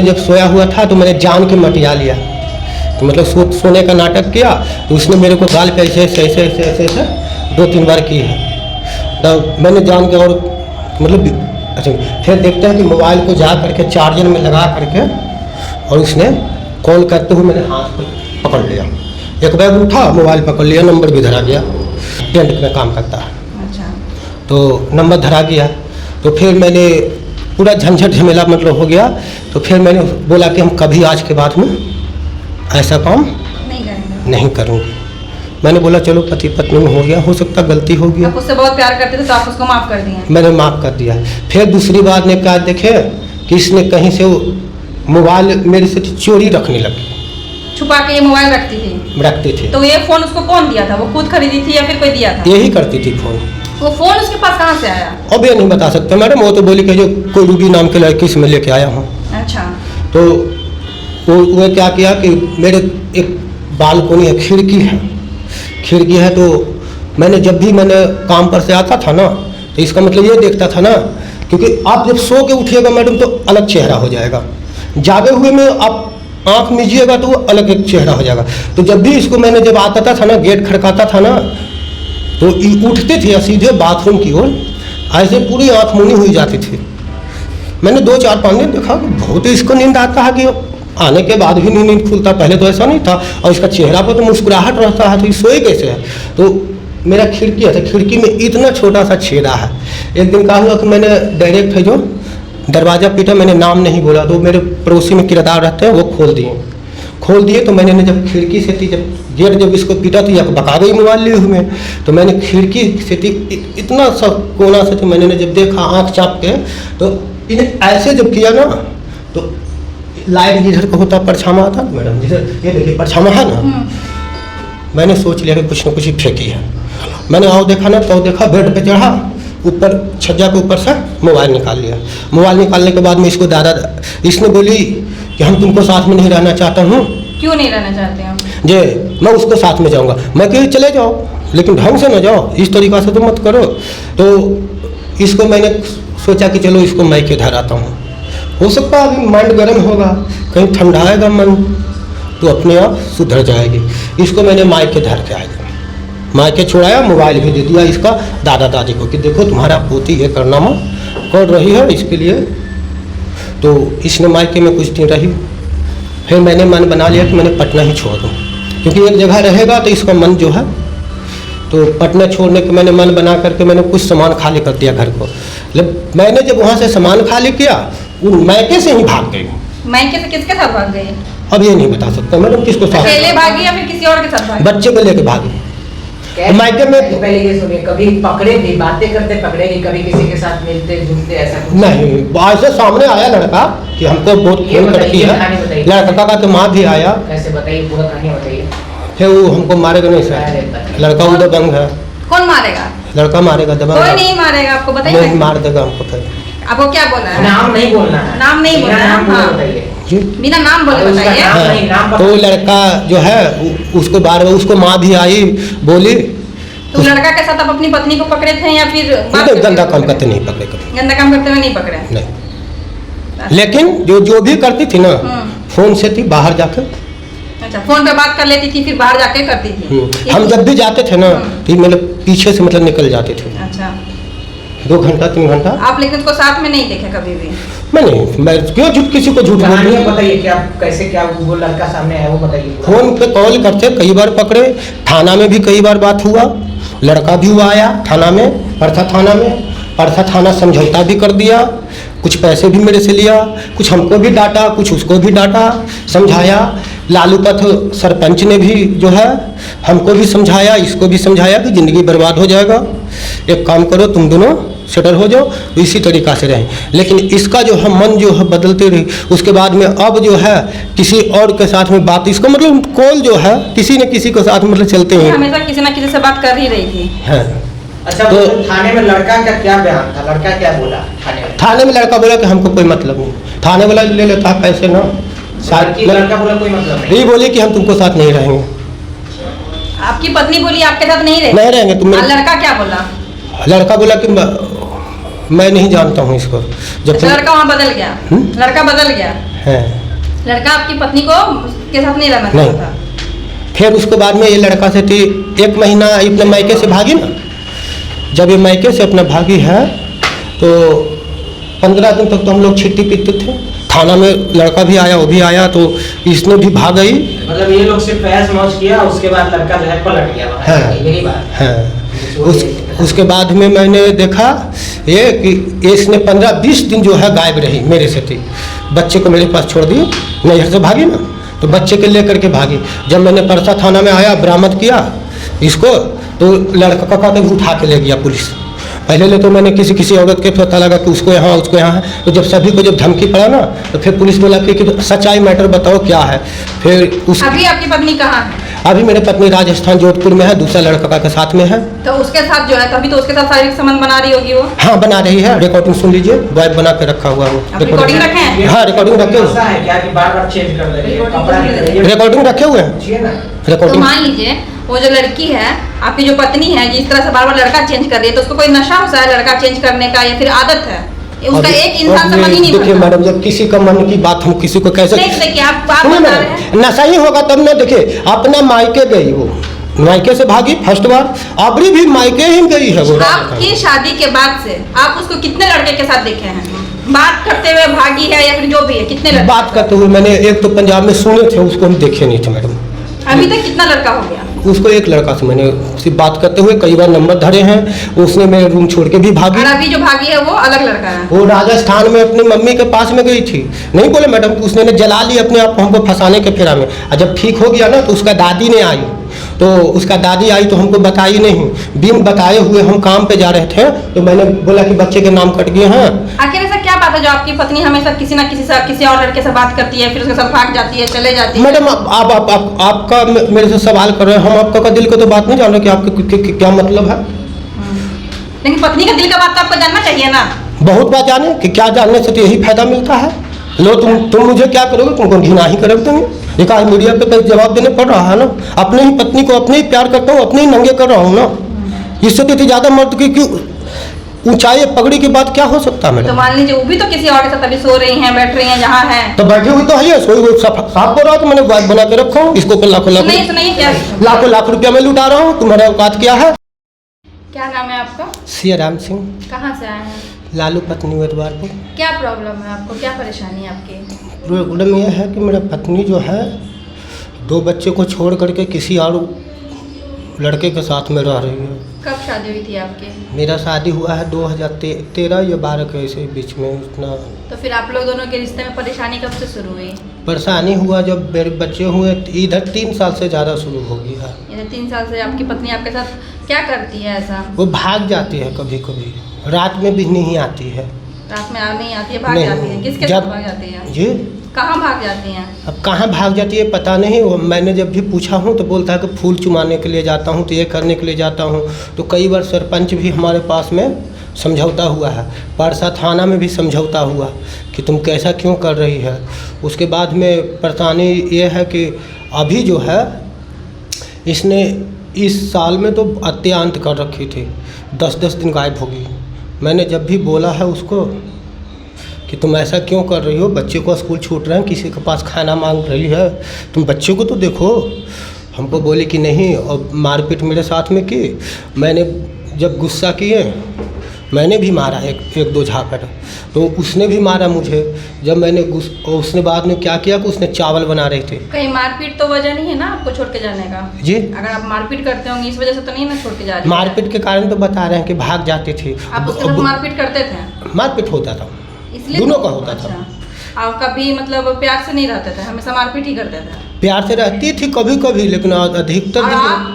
जब सोया हुआ था तो मैंने जान के मटिया लिया, तो मतलब सोने का नाटक किया। तो उसने मेरे को गाल पे ऐसे ऐसे ऐसे ऐसे ऐसे ऐसे 2-3 बार की है। तो मैंने जान के और मतलब अच्छा, फिर देखते हैं कि मोबाइल को जा करके चार्जर में लगा करके और उसने कॉल करते हुए मैंने हाथ पकड़ लिया। एक बैग उठा, मोबाइल पकड़ लिया, नंबर भी धरा गया। टेंट में काम करता है। अच्छा। तो नंबर धरा गया। तो फिर मैंने पूरा झंझट झमेला मतलब हो गया। तो फिर मैंने बोला कि हम कभी आज के बाद में ऐसा काम नहीं करूँगी। मैंने बोला चलो पति पत्नी में हो गया, हो सकता गलती हो गई। आप उससे बहुत प्यार करते थे तो आप उसको माफ कर दिए? मैंने माफ़ कर दिया। फिर दूसरी बात ने क्या देखे कि इसने कहीं से मोबाइल मेरे से चोरी रखने लगी। छुपा के ये मोबाइल रखती थी? तो ये फोन उसको कौन दिया था? वो खुद खरीदी थी या फिर कोई दिया था? यही करती थी फोन। वो फोन उसके पास कहाँ से आया? अब ये नहीं बता सकते मैडम, वो तो बोली कि जो कोई रूबी नाम के लड़की से मैं लेके आया हूँ। अच्छा। तो वो क्या किया कि मेरे एक बालकोनी है, खिड़की है। तो मैंने जब भी मैंने काम पर से आता था ना, तो इसका मतलब ये देखता था ना, क्योंकि आप जब सो के उठिएगा मैडम तो अलग चेहरा हो जाएगा, जागे हुए में आप आँख मीजिएगा तो वो अलग एक चेहरा हो जाएगा। तो जब भी इसको मैंने जब आता था ना, गेट खड़काता था ना, तो उठते थे सीधे बाथरूम की ओर, ऐसे पूरी आँख मुनी हुई जाती थी। मैंने 2-4-5 दिन देखा कि बहुत इसको नींद आता है, कि आने के बाद भी नींद खुलता। पहले तो ऐसा नहीं था, और इसका चेहरा पर तो मुस्कुराहट रहता है, तो ये सोए कैसे है? तो मेरा खिड़की है, तो खिड़की में इतना छोटा सा छेदा है। एक दिन कहा हुआ कि मैंने डायरेक्ट है जो दरवाज़ा पीटा, मैंने नाम नहीं बोला, तो मेरे पड़ोसी में किरदार रहते हैं, वो खोल दिए। तो मैंने जब खिड़की से थी, जब गेट जब इसको पीटा तो यह बका गई मोबाइल लिए हुए। तो मैंने खिड़की से थी इतना सा कोना से थी, मैंने जब देखा आँख चाप के, तो इन्हें ऐसे जब किया ना, तो लाइट जिधर को होता परछामा आता ना मैडम, जिधर ये देखिए परछामा है ना, मैंने सोच लिया कि कुछ न कुछ ही फेंकी है। मैंने आओ देखा ना, तो देखा बेड पे चढ़ा, ऊपर छज्जा के ऊपर से मोबाइल निकाल लिया। मोबाइल निकालने के बाद में इसको इसने बोली कि हम तुमको साथ में नहीं रहना चाहता हूँ। क्यों नहीं रहना चाहते हैं? जे मैं उसको साथ में जाऊँगा। मैं कहीं चले जाओ, लेकिन ढंग से ना जाओ, इस तरीक़ा से तो मत करो। तो इसको मैंने सोचा कि चलो इसको मैं के धर आता हूँ, हो सकता है अभी माइंड गर्म होगा, कहीं ठंडाएगा मन तो अपने आप सुधर जाएगी। इसको मैंने मायके धर के आया, मायके छोड़ाया, मोबाइल भी दे दिया इसका दादा दादी को कि देखो तुम्हारा पोती ये कारनामा कर रही है, इसके लिए। तो इसने मायके में कुछ दिन रही। फिर मैंने मन बना लिया कि मैंने पटना ही छोड़ दूँ, क्योंकि एक जगह रहेगा तो इसका मन जो है, तो पटना छोड़ने के मैंने मन बना करके मैंने कुछ सामान खाली कर दिया घर को। मैंने जब वहाँ से सामान खाली किया, वो मायके से ही भाग गई। मायके से किसके साथ भाग गई? अब ये नहीं बता सकता मैडम किसको साथ। अकेले भागी या फिर किसी और के साथ भागी? बच्चे को लेके भागी। मायके में पहले ये सुनिए, कभी पकड़े भी, बातें करते पकड़े नहीं, कभी किसी के साथ मिलते जुलते ऐसा कुछ नहीं? ऐसे सामने आया लड़का कि हमको बहुत फोन करती है, लड़का का तो माँ भी आया। कैसे बताइए, पूरा कहानी बताइए। फिर वो हमको मारेगा नहीं सर, लड़का वो दबंग है। कौन मारेगा? लड़का मारेगा, दबंग। कोई नहीं मारेगा आपको, बताइए। नहीं मार देगा हमको। फिर आपको क्या बोला है? नाम नहीं बोलना है। नाम नहीं बोलना है, हाँ। बताइए, बिना नाम बोले बताइए। हाँ, तो लड़का जो है उसको बार बार उसको माँ भी आई बोली। तो लड़का के साथ आप अपनी पत्नी को पकड़े थे या फिर गंदा काम करते नहीं पकड़े कभी। गंदा काम करते हुए नहीं पकड़े? नहीं, लेकिन जो भी करती थी ना, फोन से थी बाहर जाकर। अच्छा, फोन पे बात कर लेती थी, फिर बाहर जाके करती थी? हम जब भी जाते थे ना, तो मतलब पीछे से मतलब निकल जाते थे। अच्छा, 2 घंटा 3 घंटा। आप लेकिन उसको साथ में नहीं देखे कभी भी? मैं क्यों किसी को झूठ बोलूं? बताइए क्या कैसे, क्या वो लड़का सामने आया वो बताइए। फोन पे कॉल करते, कई बार पकड़े, थाना में भी कई बार बात हुआ। लड़का भी हुआ आया थाना में, परसा थाना समझौता भी कर दिया, कुछ पैसे भी मेरे से लिया, कुछ हमको भी डांटा, कुछ उसको भी डांटा, समझाया। लालूपथ सरपंच ने भी जो है हमको भी समझाया, इसको भी समझाया कि ज़िंदगी बर्बाद हो जाएगा, एक काम करो तुम दोनों सेटल हो जाओ, तो इसी तरीक़ा से रहें। लेकिन इसका जो है मन जो है बदलते रही। उसके बाद में अब जो है किसी और के साथ में बात, इसका मतलब कॉल जो है किसी न किसी के साथ मतलब चलते हैं, हमेशा किसी न किसी से बात कर ही रही थी। है। अच्छा, तो थाने में लड़का का क्या बयान था? लड़का क्या बोला थाने में? लड़का बोला कि हमको कोई मतलब नहीं, थाने वाला ले लेता है पैसे ना। लड़का बोला कोई मतलब नहीं? यही बोली कि हम तुमको साथ नहीं रहेंगे। आपकी पत्नी बोली आपके साथ नहीं रहेंगे तुम। लड़का क्या बोला? लड़का बोला कि मैं नहीं जानता हूँ इसको। जब लड़का वहाँ बदल गया? लड़का बदल गया? हैं। लड़का आपकी पत्नी को के साथ नहीं रहना नहीं। चाहता था। फिर उसके बाद में ये लड़का से थी 1 महीना अपने मायके से भागी ना। जब ये मायके से अपना भागी है तो 15 दिन तक तो हम लोग छिट्टी पीते थे। थाना में लड़का भी आया, वो भी आया, तो इसने भी भाग गई। मतलब ये लोग सिर्फ ऐश मौज किया, उसके बाद लड़का जो है पलट गया वहाँ। हाँ। यही बात है। हाँ। उसके बाद में मैंने देखा ये कि इसने 15-20 दिन जो है गायब रही मेरे से थी। बच्चे को मेरे पास छोड़ दी, नैहर से भागी ना, तो बच्चे के लेकर के भागी। जब मैंने परसा थाना में आया, बरामद किया इसको, तो लड़का का कहते उठा के ले गया पुलिस। पहले तो मैंने किसी औरत के पता लगा कि उसको यहाँ उसको यहाँ है, तो जब सभी को जब धमकी पड़ा ना, तो फिर पुलिस बोला कि सच्चाई मैटर बताओ क्या है। फिर उस अभी आपकी पत्नी कहाँ है? अभी मेरे पत्नी राजस्थान जोधपुर में है, दूसरा लड़का के साथ में है। तो उसके साथ जो है, तभी तो उसके साथ शारीरिक संबंध बना रही होगी वो। हाँ, बना रही है। रिकॉर्डिंग सुन लीजिए, वाइफ बना के रखा हुआ वो। आप रिकॉर्डिंग रखे हैं? हाँ, रिकॉर्डिंग रखे हुए। ऐसा है क्या कि बार-बार चेंज कर दे रही है, कपड़ा नहीं दे रही है? रिकॉर्डिंग रखे हुए हैं। पूछिए ना। तो रिकॉर्डिंग मान लीजिए वो जो लड़की है, आपकी जो पत्नी है, जिस तरह से बार बार लड़का चेंज कर रही है, तो उसको कोई नशा होता है लड़का चेंज करने का, या फिर आदत है? उसका एक इंसान से मन ही नहीं देखिए भरता। मैडम, जब किसी का मन की बात हम किसी को कैसे नहीं, तो देखिए आप सुनिए बता मैडम, रहे हैं। नशा ही होगा तब ना। देखिए अपना मायके गई वो, मायके से भागी फर्स्ट बार, अबरी भी मायके ही गई है वो। आपकी शादी के बाद से आप उसको कितने लड़के के साथ देखे हैं? बात करते हुए भागी है या फिर जो भी है, कितने लड़के? बात करते हुए मैंने एक तो पंजाब में सुने थे, उसको हम देखे नहीं थे मैडम। अभी तक कितना लड़का हो गया? उसको एक लड़का से मैंने सिर्फ बात करते हुए कई बार नंबर धरे हैं। उसने मेरे रूम छोड़ के भी भागी। और अभी जो भागी है वो अलग लड़का है? वो राजस्थान में अपनी मम्मी के पास में गई थी। नहीं बोले मैडम कि उसने जला ली अपने आप को हमको फंसाने के फेरा में। और जब ठीक हो गया ना, तो उसका दादी ने आई, तो उसका दादी आई तो हमको बताई नहीं। बिन बताए हुए हम काम पे जा रहे थे, तो मैंने बोला कि बच्चे के नाम कट गए हैं। आखिर ऐसा क्या बात है जो आपकी पत्नी हमेशा किसी ना किसी से, किसी और लड़के से बात करती है, फिर उसके साथ भाग जाती है, चले जाती है? मैडम आपका मेरे से सवाल कर रहे हैं, हम आपका दिल को तो बात नहीं जान रहे कि आपके क्या मतलब है। लेकिन पत्नी का दिल का बात तो आपको जानना चाहिए ना। बहुत बात जाने कि क्या जानने से तो यही फायदा मिलता है। लो तुम मुझे क्या करोगे? तुमको घृणा ही करोगे। तुम एक आज मीडिया पे जवाब देने पड़ रहा है ना। अपने ही पत्नी को अपने ही प्यार करता हूँ, अपने ही नंगे कर रहा हूँ ना। इससे तो ज़्यादा मर्द की ऊंचाई पगड़ी की बात क्या हो सकता है तो मैडम? मान लीजिए वो भी तो किसी और के साथ अभी सो रही हैं, बैठ रही हैं, जहाँ हैं। तो बैठी हुई तो है, सोई हुई साफ बोल रहा हूँ। तो मैंने वाइफ बना के रखा हूँ, इसको पे लाखों सुनिए क्या लाख रुपया मैं लुटा रहा हूँ। तुम्हारा औकात क्या है? क्या नाम है आपका? सियाराम सिंह, कहाँ से आए हैं? लालू पत्नी वेदवारपुर। क्या प्रॉब्लम है आपको, क्या परेशानी है आपकी? प्रॉब्लम यह है कि मेरा पत्नी जो है 2 बच्चे को छोड़ करके किसी और लड़के के साथ में रह रही है। कब शादी हुई थी आपकी? मेरा शादी हुआ है 2013 या 12 के ऐसे बीच में उतना। तो फिर आप लोग दोनों के रिश्ते में परेशानी कब से शुरू हुई? परेशानी हुआ जब मेरे बच्चे हुए, इधर 3 साल से ज़्यादा शुरू हो गया है। यानी 3 साल से आपकी पत्नी आपके साथ क्या करती है ऐसा? वो भाग जाती है, कभी कभी रात में भी नहीं आती है। रात में नहीं आती है, भाग नहीं। जाती है? किसके साथ भाग जाती है? जी, कहाँ भाग जाती हैं? अब कहाँ भाग जाती है पता नहीं। वो मैंने जब भी पूछा हूँ तो बोलता है कि फूल चुमाने के लिए जाता हूँ, तो ये करने के लिए जाता हूँ। तो कई बार सरपंच भी हमारे पास में समझौता हुआ है, परसा थाना में भी समझौता हुआ कि तुम कैसा क्यों कर रही है। उसके बाद में परेशानी ये है कि अभी जो है इसने इस साल में तो अत्यांत कर रखी थी, 10-10 दिन गायब होगी। मैंने जब भी बोला है उसको कि तुम ऐसा क्यों कर रही हो, बच्चे को स्कूल छूट रहे हैं, किसी के पास खाना मांग रही है, तुम बच्चे को तो देखो। हमको बोले कि नहीं, और मारपीट मेरे साथ में की। मैंने जब गुस्सा किए, मैंने भी मारा एक दो झापड़, तो उसने भी मारा मुझे। जब मैंने उसने बाद में क्या किया कि उसने चावल बना रहे थे। कहीं मारपीट तो वजह नहीं है ना आपको छोड़ के जाने का? जी, अगर आप मारपीट करते होंगे इस वजह से तो नहीं ना छोड़ के जा रही? मारपीट के कारण तो बता रहे हैं कि भाग जाती थी। आप उसके साथ मारपीट करते थे? मारपीट होता था, इसलिए दोनों तो- का होता था। अच्छा। आप कभी मतलब प्यार से नहीं रहते थे, हमेशा मारपीट ही करते थे? प्यार से रहती थी कभी कभी, लेकिन अधिकतर और दिन आप?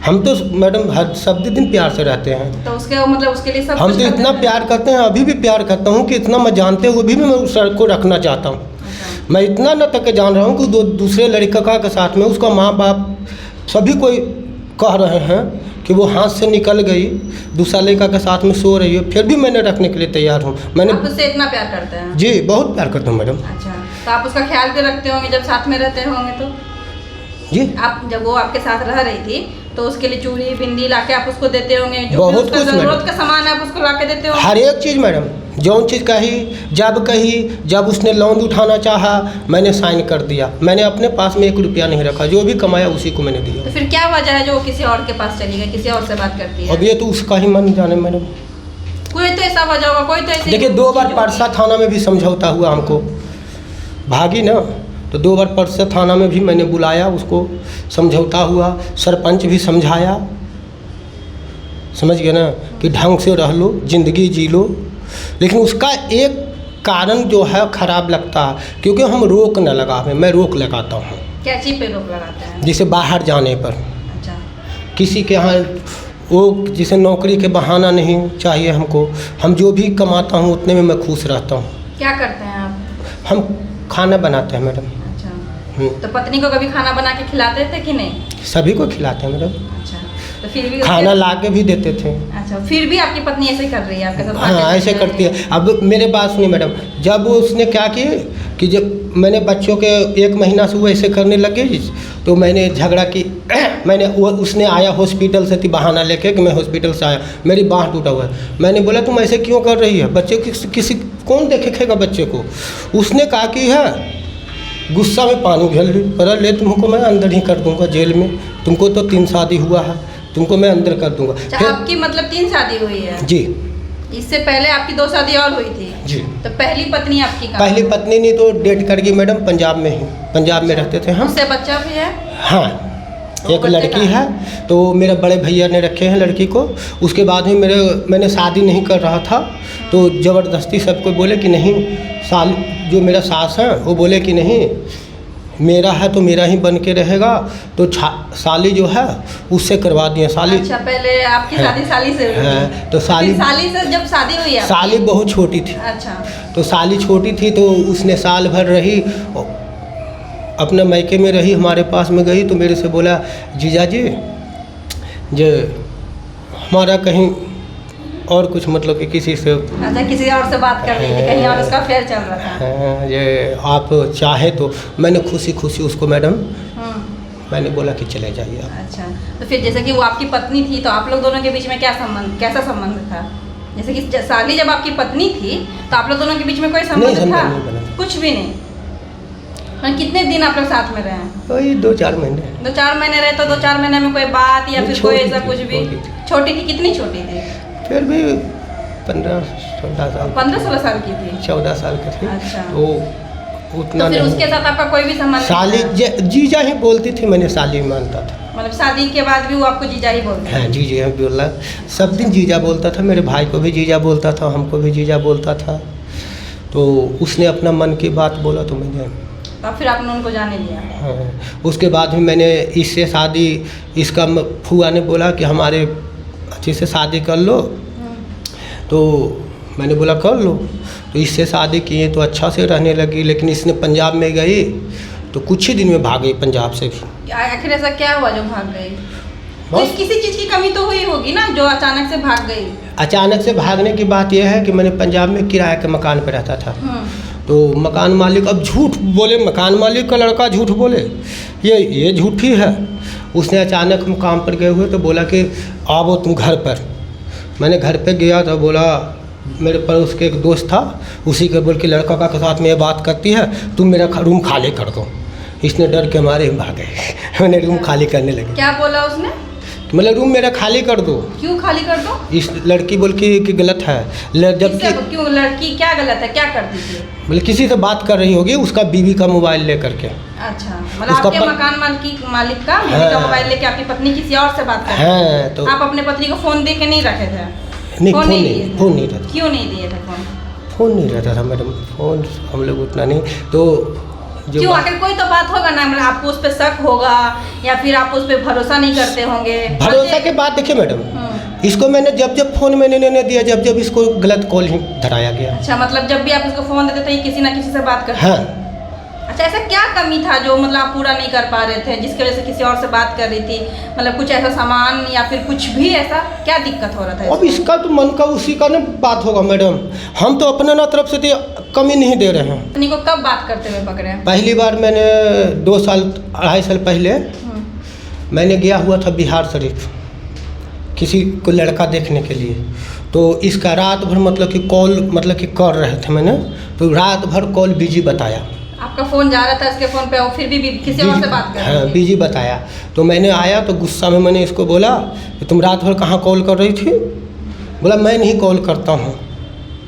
हम तो मैडम हर सब दिन प्यार से रहते हैं। तो उसके मतलब उसके लिए सब हम कुछ तो करते इतना थे? प्यार करते हैं, अभी भी प्यार करता हूँ कि इतना मैं जानते हुए भी मैं उस सड़क को रखना चाहता हूँ। अच्छा। मैं इतना न तक जान रहा हूँ कि दूसरे लड़का के साथ में उसका माँ बाप सभी कोई कह रहे हैं कि वो हाथ से निकल गई, दूसरा लड़का के साथ में सो रही है, फिर भी मैंने रखने के लिए तैयार हूँ। मैंने आप उससे इतना प्यार करते हैं? जी बहुत प्यार करता हूँ मैडम। अच्छा, तो आप उसका ख्याल भी रखते होंगे जब साथ में रहते होंगे तो? जी, आप जब वो आपके साथ रह रही थी तो उसके लिए चूड़ी बिंदी लाके आप उसको देते होंगे, जो बहुत उसका कुछ जरूरत मैडम। का सामान है आप उसको लाके देते होंगे? हर एक चीज़ मैडम, जौन चीज़ कही जब उसने लोन उठाना चाहा मैंने साइन कर दिया। मैंने अपने पास में 1 रुपया नहीं रखा, जो भी कमाया उसी को मैंने दिया। तो फिर क्या वजह है जो वो किसी और के पास चली गई, किसी और से बात करती है? अब ये तो उसका ही मन जाने मैडम। कोई तो ऐसा वजह होगा, कोई तो ऐसी देखिए 2 बार परसा थाना में भी समझौता हुआ, हमको भागी ना तो 2 बार परसा थाना में भी मैंने बुलाया, उसको समझौता हुआ, सरपंच भी समझाया, समझ गए ना कि ढंग से रह लो, ज़िंदगी जी लो। लेकिन उसका एक कारण जो है ख़राब लगता है, क्योंकि हम रोक न लगावे, मैं रोक लगाता हूँ। क्या चीज़ पे रोक लगाते हैं? जैसे बाहर जाने पर, अच्छा, किसी के यहाँ वो जैसे नौकरी के बहाना नहीं चाहिए हमको, हम जो भी कमाता हूँ उतने में मैं खुश रहता हूँ। क्या करते हैं आप? हम खाना बनाते हैं मैडम। अच्छा, तो पत्नी को कभी खाना बना के खिलाते थे कि नहीं? सभी को खिलाते हैं मैडम, अच्छा, तो फिर भी खाना ला के भी देते थे। अच्छा, फिर भी आपकी पत्नी ऐसे कर रही है आपके साथ? हाँ ऐसे करती है। अब मेरे बात सुनिए मैडम, जब उसने क्या किए कि जब मैंने बच्चों के 1 महीना से वो ऐसे करने लगे, तो मैंने झगड़ा की। मैंने उसने आया हॉस्पिटल से, थी बहाना लेके कि मैं हॉस्पिटल से आया, मेरी बाँह टूटा हुआ है। मैंने बोला तुम ऐसे क्यों कर रही है, बच्चे किसी कौन देखेगा बच्चे को? उसने कहा कि है गुस्सा में पानी घल ली, पर ले तुमको मैं अंदर ही कर दूंगा जेल में, तुमको तो 3 शादी हुआ है, तुमको मैं अंदर कर दूंगा। अच्छा, आपकी मतलब 3 शादी हुई है? जी। इससे पहले आपकी 2 शादी और हुई थी? जी। तो पहली पत्नी आपकी कहाँ? पहली पत्नी नहीं तो डेट कर गई मैडम, पंजाब में ही, पंजाब में रहते थे हम। उससे बच्चा भी है? हाँ, एक बच्चे लड़की कहाँ है, तो मेरे बड़े भैया ने रखे हैं लड़की को। उसके बाद में मैंने शादी नहीं कर रहा था, तो ज़बरदस्ती सबको बोले कि नहीं, जो मेरा सास है वो बोले कि नहीं मेरा है तो मेरा ही बन के रहेगा, तो साली जो है उससे करवा दिए। साली अच्छा, पहले आपकी शादी साली से हुई थी? तो साली से जब शादी हुई है? साली बहुत छोटी थी। अच्छा, तो साली छोटी थी तो उसने साल भर रही, अपने मायके में रही, हमारे पास में गई तो मेरे से बोला जीजा जी जो हमारा कहीं और कुछ मतलब कि किसी से, अच्छा, किसी और से बात कर रही थी, कहीं और उसका अफेयर चल रहा था? ये आप चाहे तो मैंने खुशी उसको मैडम हम्म, मैंने बोला कि चले जाइए आप। अच्छा, तो फिर जैसे कि वो आपकी पत्नी थी, तो आप लोग दोनों के बीच में कैसा संबंध था? जैसे कि साली जब आपकी पत्नी थी तो आप लोग दोनों के बीच में कोई संबंध था? नहीं बना। कुछ भी नहीं? और कितने दिन आप लोग साथ में रहे? वही 2-4 महीने। 2-4 महीने रहे, तो 2-4 महीने में कोई बात या फिर कोई ऐसा कुछ भी? छोटी थी? कितनी छोटी थी? फिर भी 15-16 साल, 15-16 साल की थी? 14 साल के थे। अच्छा। तो उतना तो फिर नहीं। उसके साथ आपका कोई भी संबंध साली नहीं था? जीजा ही बोलती थी, मैंने साली मानता था। मतलब शादी के बाद भी वो आपको जीजा ही बोलते? हाँ जीजा बोला, सब दिन जीजा बोलता था, मेरे भाई को भी जीजा बोलता था, हमको भी जीजा बोलता था। तो उसने अपना मन की बात बोला तो मैंने, तो फिर आपने उनको जाने दिया? हाँ। उसके बाद भी मैंने इससे शादी, इसका फूआ ने बोला कि हमारे अच्छे से शादी कर लो, तो मैंने बोला कर लो। तो इससे शादी किए तो अच्छा से रहने लगी, लेकिन इसने पंजाब में गई तो कुछ ही दिन में भाग गई पंजाब से भी। आखिर ऐसा क्या हुआ जो भाग गई? बस किसी चीज़ की कमी तो हुई होगी ना जो अचानक से भाग गई? अचानक से भागने की बात यह है कि मैंने पंजाब में किराए के मकान पर रहता था। तो मकान मालिक अब झूठ बोले, मकान मालिक का लड़का झूठ बोले, ये झूठी है। उसने अचानक हम काम पर गए हुए तो बोला कि आओ तुम घर पर। मैंने घर पे गया तो बोला, मेरे पड़ोस के एक दोस्त था, उसी के बोल के लड़का का के साथ में ये बात करती है, तुम मेरा रूम खाली कर दो। इसने डर के मारे भाग गए। मैंने रूम खाली करने लगे। क्या बोला उसने? मतलब रूम मेरा खाली कर दो। क्यों खाली कर दो? इस लड़की बोल कि गलत है, जबकि क्यों लड़की क्या गलत है, क्या करती थी? बोले किसी से बात कर रही होगी, उसका बीवी का मोबाइल लेकर के। अच्छा, मतलब आपके मकान मालिक का बीवी का मोबाइल लेके आपकी पत्नी किसी और से बात कर रही है? तो आप अपने पत्नी को फोन दे के नहीं रखे थे? नहीं, फोन नहीं रहता। क्यों नहीं दिए थे फोन? फोन नहीं रहता था मैडम, फोन हम लोग उतना नहीं। तो क्यों? आखिर कोई तो बात होगा ना, मतलब आपको उस पर शक होगा या फिर आप उस पर भरोसा नहीं करते होंगे? भरोसा के बाद देखिए मैडम, इसको मैंने जब फोन मैंने नहीं दिया, जब इसको गलत कॉल ही धराया गया। अच्छा, मतलब जब भी आप इसको फोन देते थे किसी ना किसी से बात करते? हाँ। अच्छा, ऐसा क्या कमी था जो मतलब आप पूरा नहीं कर पा रहे थे, जिसकी वजह से किसी और से बात कर रही थी? मतलब कुछ ऐसा सामान या फिर कुछ भी ऐसा क्या दिक्कत हो रहा था? अब इसका तो मन का उसी का ना बात होगा मैडम, हम तो अपने ना तरफ से तो कमी नहीं दे रहे हैं। पत्नी को कब बात करते हुए पकड़े? पहली बार मैंने 2 साल 2.5 साल पहले मैंने गया हुआ था बिहार शरीफ किसी को लड़का देखने के लिए। तो इसका रात भर मतलब कि कॉल मतलब कि कर रहे थे मैंने, तो रात भर कॉल बिजी बताया। आपका फोन जा रहा था इसके फोन पे और फिर भी किसी और से बात कर रहे हाँ थे। बिजी बताया। तो मैंने आया तो गुस्सा में मैंने इसको बोला कि तुम रात भर कहाँ कॉल कर रही थी? बोला मैं नहीं कॉल करता हूँ,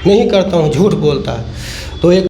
नहीं करता हूँ, झूठ बोलता है। तो एक